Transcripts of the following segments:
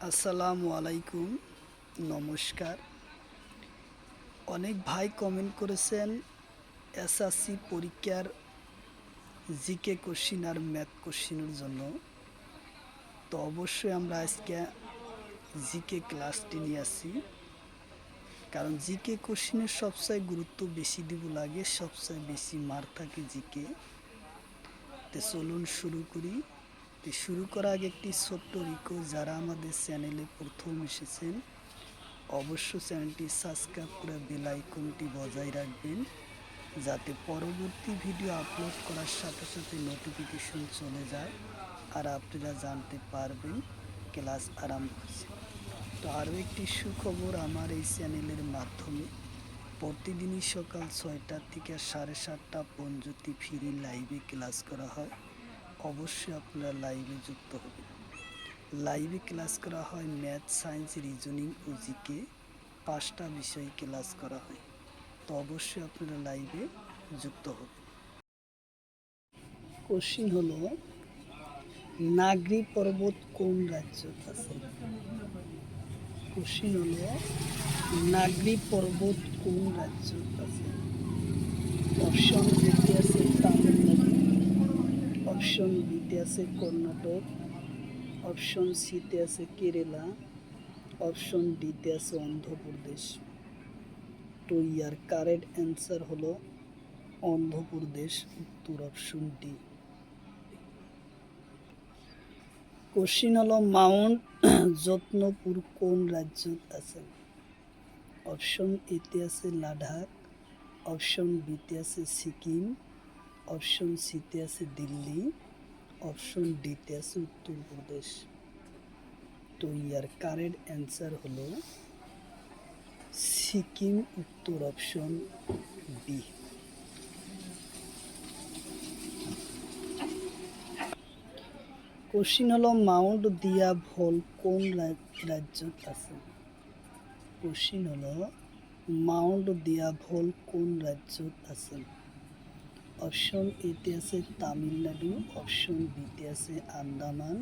আসসালামু আলাইকুম, নমস্কার। অনেক ভাই কমেন্ট করেছেন এসএসসি পরীক্ষার জিকে কোশ্চিন আর ম্যাথ কোশ্চিনের জন্য। তো অবশ্যই আমরা আজকে জিকে ক্লাসটি নিয়ে আসি, কারণ জিকে কোশ্চিনের সবচেয়ে গুরুত্ব বেশি দিব লাগে, সবচেয়ে বেশি মার থাকে জিকে। তো চলুন শুরু করি। তো শুরু করার আগে একটি ছোট্ট রিকোয়েস্ট, যারা আমাদের চ্যানেলে প্রথম এসেছেন অবশ্য চ্যানেলটি সাবস্ক্রাইব করে বেল আইকনটি বজায় রাখবেন, যাতে পরবর্তী ভিডিও আপলোড করার সাথে সাথে নোটিফিকেশন চলে যায় আর আপনারা জানতে পারবেন ক্লাস আরম্ভ হচ্ছে। তো আরও একটি সুখবর, আমার এই চ্যানেলের মাধ্যমে প্রতিদিনই সকাল 6টা থেকে 7:30 পর্যন্ত ফ্রি লাইভে ক্লাস করা হয়। অবশ্যই আপনারা লাইভে যুক্ত হবেন। লাইভে ক্লাস করা হয় ম্যাথ, সায়েন্স, রিজনিং ও জিকে, 5টা বিষয় ক্লাস করা হয়। তো অবশ্যই আপনারা লাইভে যুক্ত হবেন। কোশ্চিন হলো, নাগরি পর্বত কোন রাজ্যত আছে? কোশ্চিন হলো, নাগরি পর্বত কোন রাজ্যত আছে? অপশন এতে আছে তামিলনাড়ু, অপশন বিতে আছে কর্ণাটক, অপশন সিতে আছে কেরালা, অপশন ডিতে আছে অন্ধ্রপ্রদেশ। তো ইয়ার কারেক্ট অ্যান্সার হলো অন্ধ্রপ্রদেশ, উত্তর অপশন ডি। কোশ্চিন হলো, মাউন্ট যত্নপুর কোন রাজ্যত আছে? অপশন এতে আছে লাদাখ, অপশন বিতে আছে সিকিম, অপশন সিতে আছে দিল্লি, অপশন ডিতে আছে উত্তরপ্রদেশ। তো ইয়ার কারেক্ট অ্যান্সার হলো সিকিম, উত্তর অপশন বি। কোশ্চিন হলো, মাউন্ট দিয়া ভোল কোন রাজ্যত আছে? কোশ্চিন হলো, মাউন্ট দিয়া ভোল কোন রাজ্যত আছে? অপশন এতে আছে তামিলনাড়ু, অপশন বিতে আছে আন্দামান,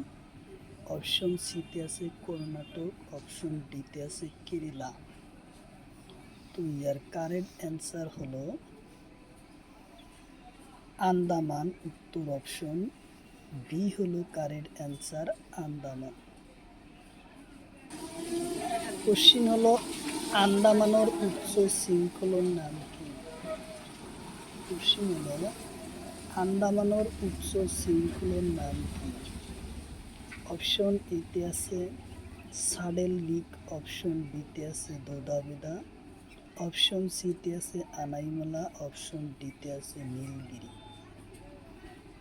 অপশন সিতে আছে কর্ণাটক, অপশন ডিতে আছে কেরালা। তো ইয়ার কারেক্ট অ্যান্সার হলো আন্দামান, উত্তর অপশন বি হলো কারেক্ট অ্যান্সার, আন্দামান। কোশ্চিন হলো, আন্দামানের উচ্চ শৃঙ্খলার নাম কি? কোশ্চিন হলো, আন্দামানের উচ্চ শৃঙ্খলার নাম কি? অপশন এতে আছে সাডেল লিক, অপশন বিতে আছে দোদাবেদা, অপশন সিতে আছে আনাইমালা, অপশন ডিতে আছে নীলগিরি।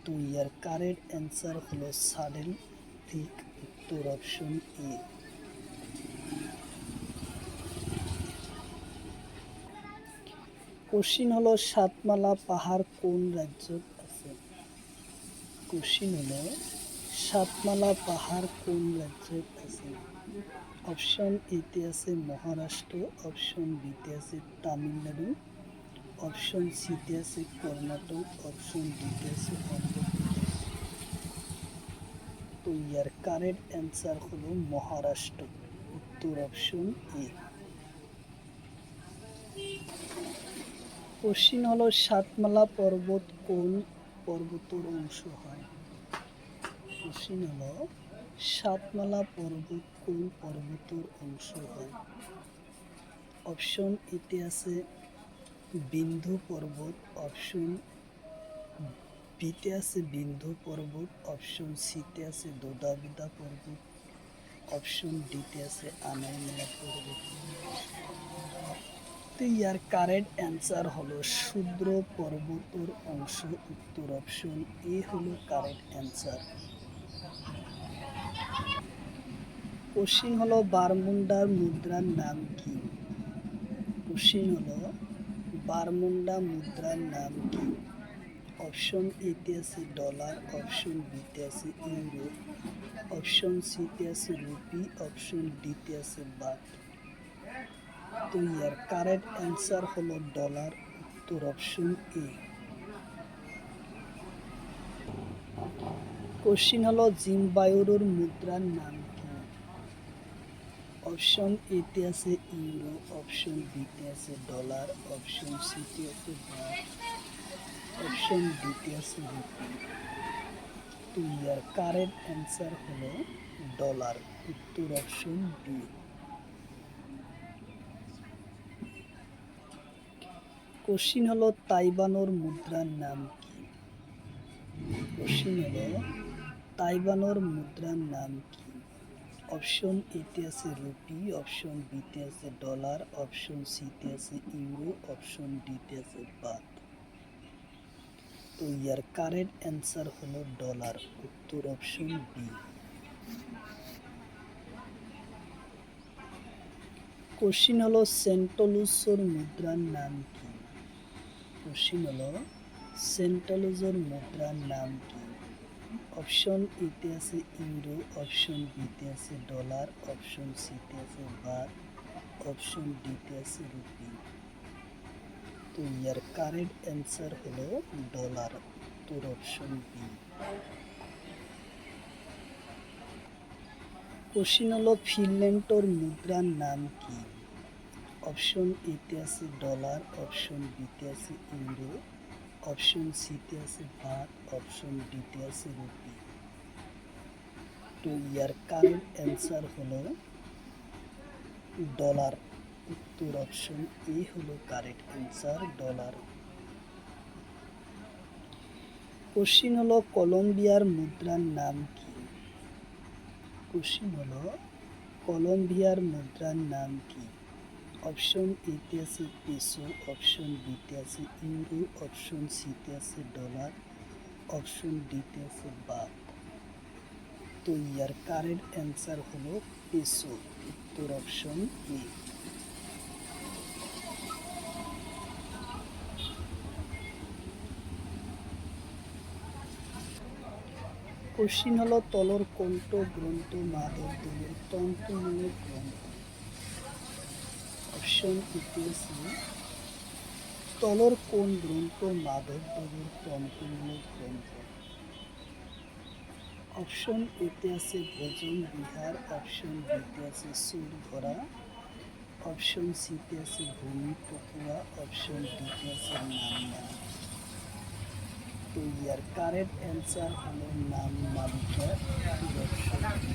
তো ইয়ার কারেক্ট অ্যান্সার হলো সাডেল লিক, উত্তর অপশন এ। কোশ্চিন হলো, সাতমালা পাহাড় কোন রাজ্যত আছে? কোশ্চিন হলো, সাতমালা পাহাড় কোন রাজ্যত আছে? অপশন এতে আছে মহারাষ্ট্র, অপশন বিতে আছে তামিলনাড়ু, অপশন সিতে আছে কর্ণাটক, অপশন ডিতে আছে অন্ধ্রপ্রদেশ। তো ইয়ার কারেক্ট অ্যান্সার হলো মহারাষ্ট্র, উত্তর অপশন এ। কোশ্চিন হলো, সাতমালা পর্বত কোন পর্বতের অংশ হয়? কোশ্চিন হলো, সাতমালা পর্বত কোন পর্বতের অংশ হয়? অপশন এতে আছে বিন্ধু পর্বত, অপশন বিতে আছে বিন্ধু পর্বত, অপশন সিতে আছে দোদাবেদা পর্বত, অপশন ডিতে আছে আনাইমালা পর্বত। তো ইয়ার কারেক্ট অ্যান্সার হলো শূদ্র পর্বতের অংশ, উত্তর অপশন এ হলো কারেক্ট অ্যান্সার। কোশ্চিন হলো, বারমুন্ডার মুদ্রার নাম কি? কোশ্চিন হলো, বারমুন্ডা মুদ্রার নাম কি? অপশন এতে আছে ডলার, অপশন বিতে আছে ইউরো, অপশন সিতে আছে রুপি, অপশন ডিতে আছে বাট। তো ইয়ার কারেক্ট অ্যান্সার হলো ডলার, উত্তর অপশন এ। কোশ্চিন হলো, জিম্বাবুয়ের মুদ্রার নাম কি? অপশন এতে আছে ইউরো, অপশন বিতে আছে ডলার, অপশন সিতে আছে বাট, অপশন ডিতে আছে রুপি। তো ইয়ার কারেক্ট অ্যান্সার হলো ডলার, উত্তর অপশন বি। কোশ্চিন হলো তাইবানোর মুদ্রার নাম কি? কোশ্চিন হলো তাইবানোর মুদ্রার নাম কি? অপশন এতে আছে রুপি, অপশন বিতে আছে ডলার, অপশন সিতে আছে ইউরো, অপশন ডিতে আছে বাত। তো ইয়ার কারেক্ট অ্যান্সার হলো ডলার, উত্তর অপশন বি। কোশ্চিন হলো সেন্ট লুসোর মুদ্রার নাম কি? কোশ্চিন হলো সেন্ট লুসোর মুদ্রার নাম কি? অপশন এতে আছে ইউরো, অপশন বিতে আছে ডলার, অপশন সিতে আছে বাত, অপশন ডিতে আছে রুপি। তো ইয়ার কারেক্ট অ্যান্সার হলো ডলার, উত্তর অপশন বি। কোশ্চিন হলো ফিনল্যান্ডের মুদ্রার নাম কি? অপশন এতে আছে ডলার, অপশন বিতে আছে ইউরো, অপশন সিতে আছে বাত, অপশন ডিতে আছে রুপি। তো ইয়ার কারেক্ট অ্যান্সার হলো ডলার, উত্তর অপশন এ হলো কারেক্ট অ্যান্সার, ডলার। কোশ্চিন হলো কলম্বিয়ার মুদ্রার নাম কি? কোশ্চিন হলো কলম্বিয়ার মুদ্রার নাম কি? অপশন এতে আছে পেসো, অপশন বিতে আছে ইউরো, অপশন সিতে আছে ডলার, অপশন ডিতে আছে বাত। তো ইয়ার কারেক্ট অ্যান্সার হলো পেসো, উত্তর অপশন এ। কোশ্চিন হলো তলর কণ্ঠ গ্রন্থ মাধবদেবের তন্ত্রমূলক গ্রন্থ? অপশন এতে আছে তলর কোন গ্রন্থ মাধবদেবের তন্ত্রমূলক গ্রন্থ? অপশন এতে আছে ভজন বিহার, অপশন বিতে আছে সুর ধরা, অপশন সিতে আছে ভূমি পকুয়া, অপশন ডিতে আছে নাম মালিক। তো ইয়ার কারেক্ট অ্যান্সার হলো নাম মালিকা, অপশন বি।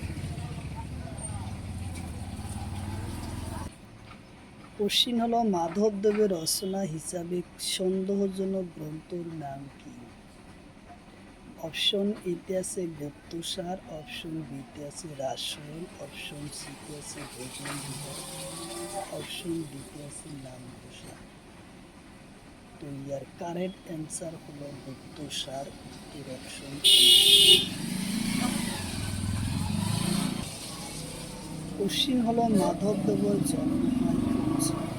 কোশ্চিন হলো মাধবদেবের রচনা হিসাবে সন্দেহজনক গ্রন্থর নাম কি? অপশন এতে আছে গুপ্তসার, অপশন বিতে আছে রাসরণ, অপশন সিতে আছে ভোজন বিহার, অপশন ডিতে আছে নাম ঘোষা। তো ইয়ার কারেক্ট অ্যান্সার হলো গুপ্তসার, উত্তর অপশন এ। কোশ্চিন হলো মাধবদেবের জন্ম হয় কোন সালে?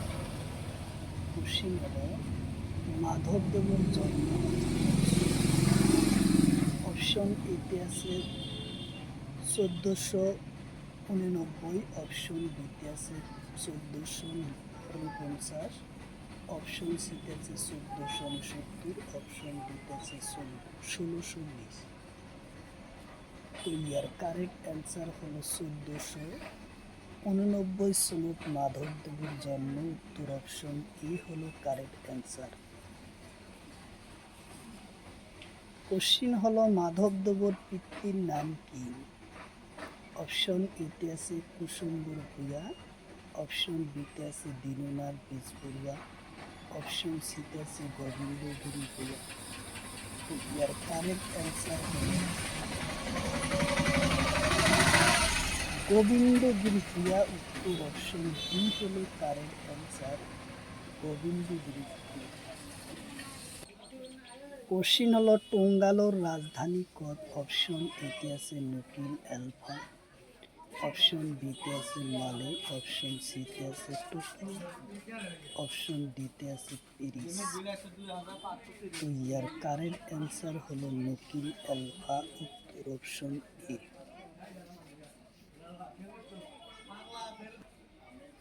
কোশ্চিন হলো মাধবদেবের জন্ম হয় কোন সালে? অপশন এতে আছে 1499, অপশন বিতে আছে 1449, অপশন সিতে আছে 1469, অপশন ডিতে আছে 1620। তো ইয়ার কারেক্ট অ্যান্সার হলো 1499 সনত মাধবদেবের জন্ম, উত্তর অপশন এ হলো কারেক্ট অ্যান্সার। কোশ্চিন হলো মাধবদেবের পিতৃর নাম কি? অপশন এতে আছে কুসুম্বর ভূঁইয়া, অপশন বিতে আছে দীননাথ বেজবরুয়া, অপশন সিতে আছে গোবিন্দগিরি ভূঁইয়া। তো ইয়ার কারেক্ট অ্যান্সার হলো গোবিন্দগিরি ভূঁইয়া, উত্তর অপশন বি হলো কারেক্ট অ্যান্সার, গোবিন্দগিরি ভূঁইয়া। কোশ্চিন হলো টোঙ্গালোর রাজধানী কত? অপশন এতে আছে নকিল আলফা, অপশন বিতে আছে মালে, অপশন সিতে আছে টোকিও, অপশন ডিতে আছে প্যারিস। তো ইয়ার কারেক্ট অ্যান্সার হলো নকিল আলফা, উত্তর অপশন এ।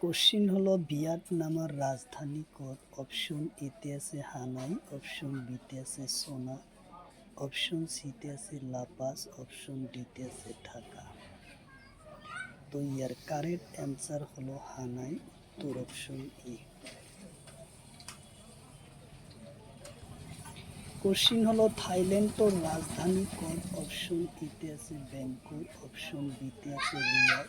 কোশ্চিন হলো ভিয়েতনামের রাজধানী কত? অপশন এতে আছে হানয়, অপশন বিতে আছে সোনা, অপশন সিতে আছে লাপাস, অপশন ডিতে আছে ঢাকা। তো ইয়ার কারেক্ট অ্যান্সার হলো হানাই, উত্তর অপশন ই। কোশ্চিন হলো থাইল্যান্ডের রাজধানী কোন? অপশন ইতে আছে ব্যাংকক, অপশন বিতে আছে রিয়াদ,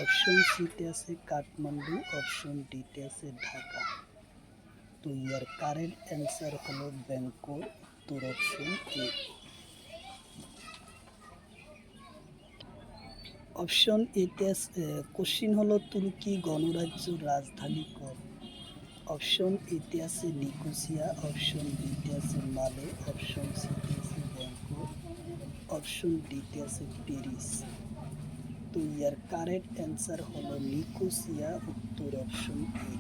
অপশন সিতে আছে কাঠমান্ডু, অপশন ডিতে আছে ঢাকা। তো ইয়ার কারেক্ট অ্যান্সার হলো ব্যাংকক, উত্তর অপশন এ। অপশন এতে কোশ্চিন হলো তুর্কি গণরাজ্যের রাজধানী কোন? অপশন এতে আছে নিকোসিয়া, অপশন বিতে আছে মালে, অপশন সিতে আছে ব্যাংকক, অপশন ডিতে আছে প্যারিস। তো ইয়ার কারেক্ট অ্যান্সার হলো নিকোসিয়া, উত্তর অপশন এ।